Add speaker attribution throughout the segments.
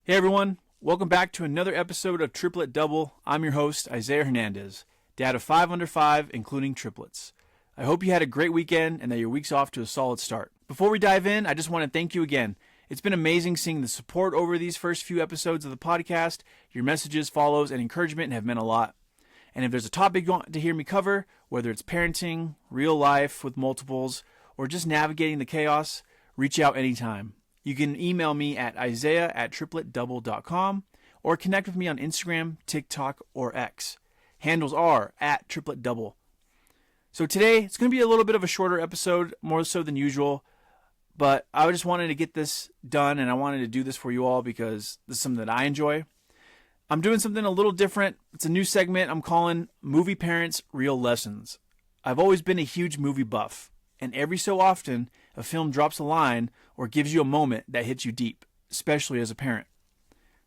Speaker 1: Hey everyone, welcome back to another episode of Triplet Double. I'm your host, Isaiah Hernandez, dad of 5 under 5, including triplets. I hope you had a great weekend and that your week's off to a solid start. Before we dive in, I just want to thank you again. It's been amazing seeing the support over these first few episodes of the podcast. Your messages, follows, and encouragement have meant a lot. And if there's a topic you want to hear me cover, whether it's parenting, real life with multiples, or just navigating the chaos, reach out anytime. You can email me at isaiah@tripletdouble.com or connect with me on Instagram, TikTok, or X. Handles are at tripletdouble. So today, it's going to be a little bit of a shorter episode, more so than usual, but I just wanted to get this done, and I wanted to do this for you all because this is something that I enjoy. I'm doing something a little different. It's a new segment I'm calling Movie Parents Real Lessons. I've always been a huge movie buff, and every so often, a film drops a line or gives you a moment that hits you deep, especially as a parent.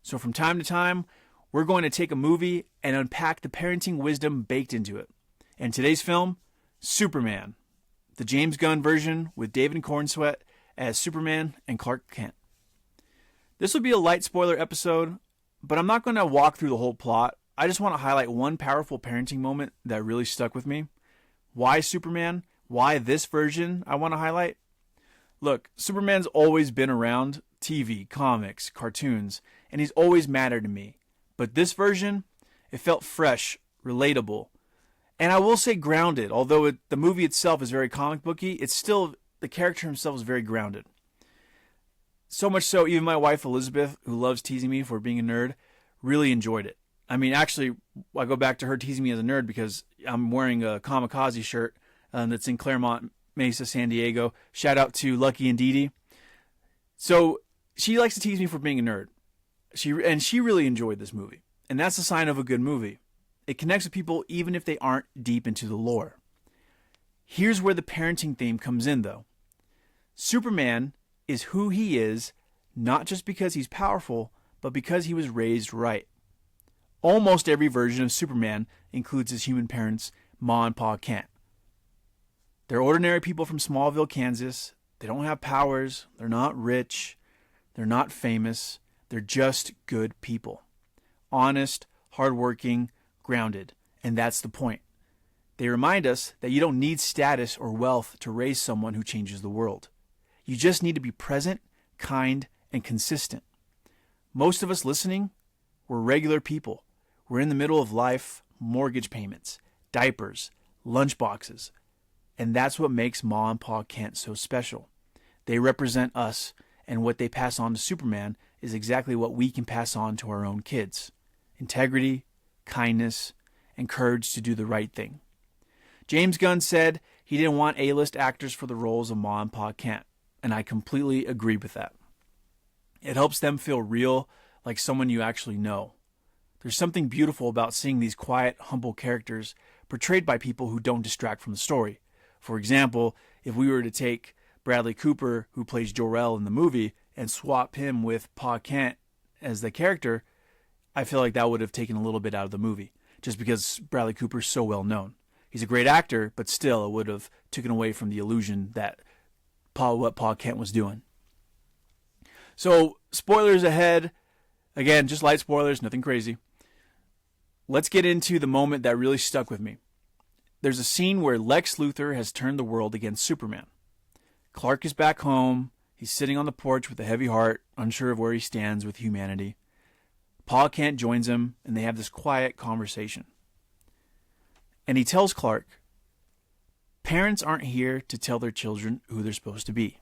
Speaker 1: So from time to time, we're going to take a movie and unpack the parenting wisdom baked into it. And today's film, Superman, the James Gunn version with David Cornsweet as Superman and Clark Kent. This will be a light spoiler episode, but I'm not going to walk through the whole plot. I just want to highlight one powerful parenting moment that really stuck with me. Why Superman? Why this version I want to highlight? Look, Superman's always been around, TV, comics, cartoons, and he's always mattered to me. But this version, it felt fresh, relatable, and I will say grounded. Although the movie itself is very comic booky, it's still, the character himself is very grounded. So much so, even my wife Elizabeth, who loves teasing me for being a nerd, really enjoyed it. I mean, actually, I go back to her teasing me as a nerd because I'm wearing a Kamikaze shirt that's in Claremont Mesa, San Diego. Shout out to Lucky and Dee Dee. So she likes to tease me for being a nerd. She really enjoyed this movie. And that's a sign of a good movie. It connects with people even if they aren't deep into the lore. Here's where the parenting theme comes in though. Superman is who he is, not just because he's powerful, but because he was raised right. Almost every version of Superman includes his human parents, Ma and Pa Kent. They're ordinary people from Smallville, Kansas. They don't have powers. They're not rich. They're not famous. They're just good people. Honest, hardworking, grounded. And that's the point. They remind us that you don't need status or wealth to raise someone who changes the world. You just need to be present, kind, and consistent. Most of us listening, we're regular people. We're in the middle of life, mortgage payments, diapers, lunch boxes. And that's what makes Ma and Pa Kent so special. They represent us, and what they pass on to Superman is exactly what we can pass on to our own kids. Integrity, kindness, and courage to do the right thing. James Gunn said he didn't want A-list actors for the roles of Ma and Pa Kent, and I completely agree with that. It helps them feel real, like someone you actually know. There's something beautiful about seeing these quiet, humble characters portrayed by people who don't distract from the story. For example, if we were to take Bradley Cooper, who plays Jor-El in the movie, and swap him with Pa Kent as the character, I feel like that would have taken a little bit out of the movie, just because Bradley Cooper's so well known. He's a great actor, but still it would have taken away from the illusion that what Pa Kent was doing. So, spoilers ahead. Again, just light spoilers, nothing crazy. Let's get into the moment that really stuck with me. There's a scene where Lex Luthor has turned the world against Superman. Clark is back home. He's sitting on the porch with a heavy heart, unsure of where he stands with humanity. Pa Kent joins him, and they have this quiet conversation. And he tells Clark, parents aren't here to tell their children who they're supposed to be.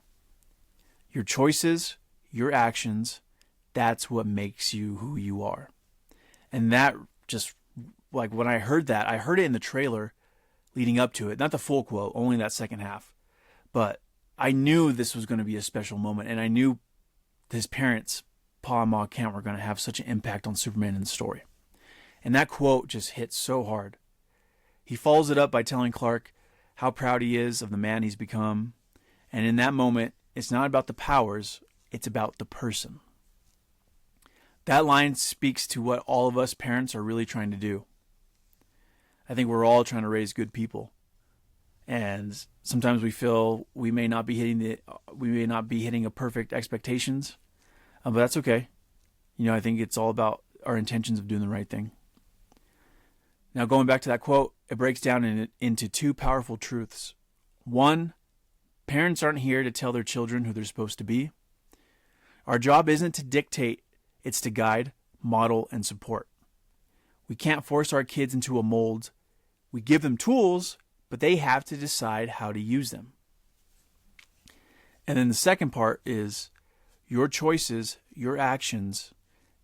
Speaker 1: Your choices, your actions, that's what makes you who you are. And that just, like when I heard that, I heard it in the trailer leading up to it. Not the full quote, only that second half. But I knew this was going to be a special moment, and I knew his parents, Pa and Ma Kent, were going to have such an impact on Superman in the story. And that quote just hit so hard. He follows it up by telling Clark how proud he is of the man he's become. And in that moment, it's not about the powers, it's about the person. That line speaks to what all of us parents are really trying to do. I think we're all trying to raise good people. And sometimes we feel we may not be hitting a perfect expectations, but that's okay. I think it's all about our intentions of doing the right thing. Now, going back to that quote, it breaks down into two powerful truths. One, parents aren't here to tell their children who they're supposed to be. Our job isn't to dictate, it's to guide, model, and support. We can't force our kids into a mold. We give them tools, but they have to decide how to use them. And then the second part is your choices, your actions,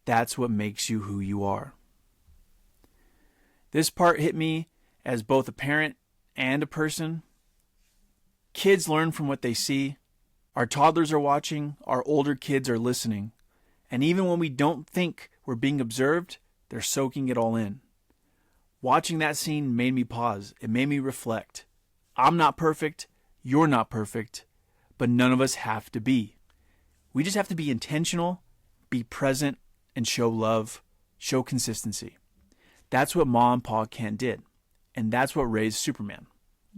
Speaker 1: that's what makes you who you are. This part hit me as both a parent and a person. Kids learn from what they see. Our toddlers are watching. Our older kids are listening. And even when we don't think we're being observed, they're soaking it all in. Watching that scene made me pause. It made me reflect. I'm not perfect. You're not perfect. But none of us have to be. We just have to be intentional, be present, and show love, show consistency. That's what Ma and Pa Kent did. And that's what raised Superman.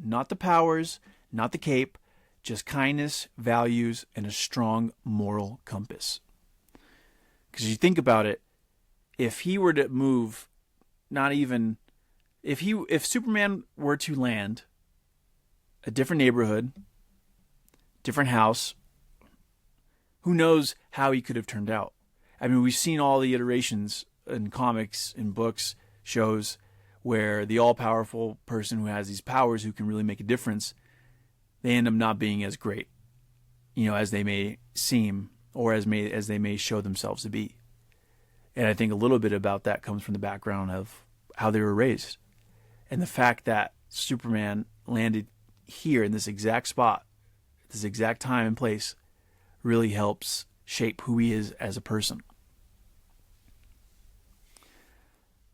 Speaker 1: Not the powers, not the cape, just kindness, values, and a strong moral compass. Because you think about it, if he were to move, if Superman were to land a different neighborhood, different house, who knows how he could have turned out? I mean, we've seen all the iterations in comics, in books, shows, where the all-powerful person who has these powers, who can really make a difference, they end up not being as great, as they may seem, or as they may show themselves to be. And I think a little bit about that comes from the background of how they were raised. And the fact that Superman landed here in this exact spot, this exact time and place, really helps shape who he is as a person.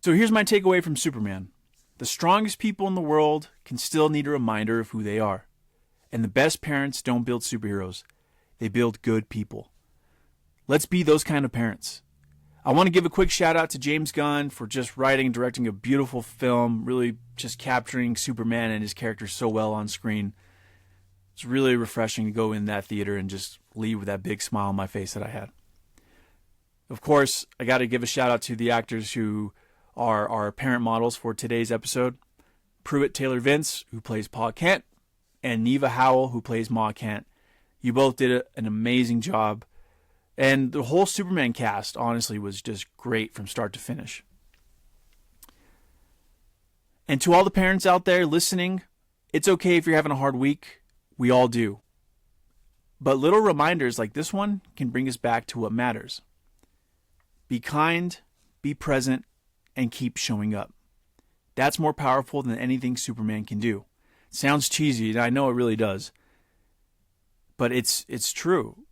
Speaker 1: So here's my takeaway from Superman. The strongest people in the world can still need a reminder of who they are. And the best parents don't build superheroes. They build good people. Let's be those kind of parents. I want to give a quick shout out to James Gunn for just writing and directing a beautiful film, really just capturing Superman and his character so well on screen. It's really refreshing to go in that theater and just leave with that big smile on my face that I had. Of course, I got to give a shout out to the actors who are our parent models for today's episode. Pruitt Taylor Vince, who plays Pa Kent, and Neva Howell, who plays Ma Kent. You both did an amazing job. And the whole Superman cast, honestly, was just great from start to finish. And to all the parents out there listening, it's okay if you're having a hard week. We all do. But little reminders like this one can bring us back to what matters. Be kind, be present, and keep showing up. That's more powerful than anything Superman can do. Sounds cheesy, and I know it really does. But it's true.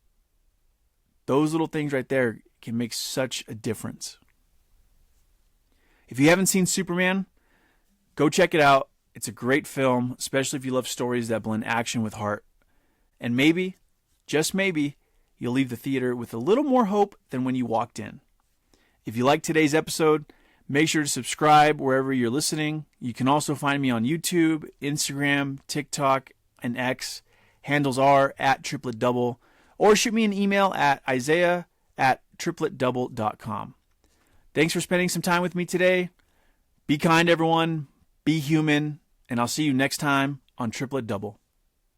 Speaker 1: Those little things right there can make such a difference. If you haven't seen Superman, go check it out. It's a great film, especially if you love stories that blend action with heart. And maybe, just maybe, you'll leave the theater with a little more hope than when you walked in. If you like today's episode, make sure to subscribe wherever you're listening. You can also find me on YouTube, Instagram, TikTok, and X. Handles are @tripletdouble. Or shoot me an email at isaiah@tripletdouble.com. Thanks for spending some time with me today. Be kind, everyone. Be human. And I'll see you next time on Triplet Double.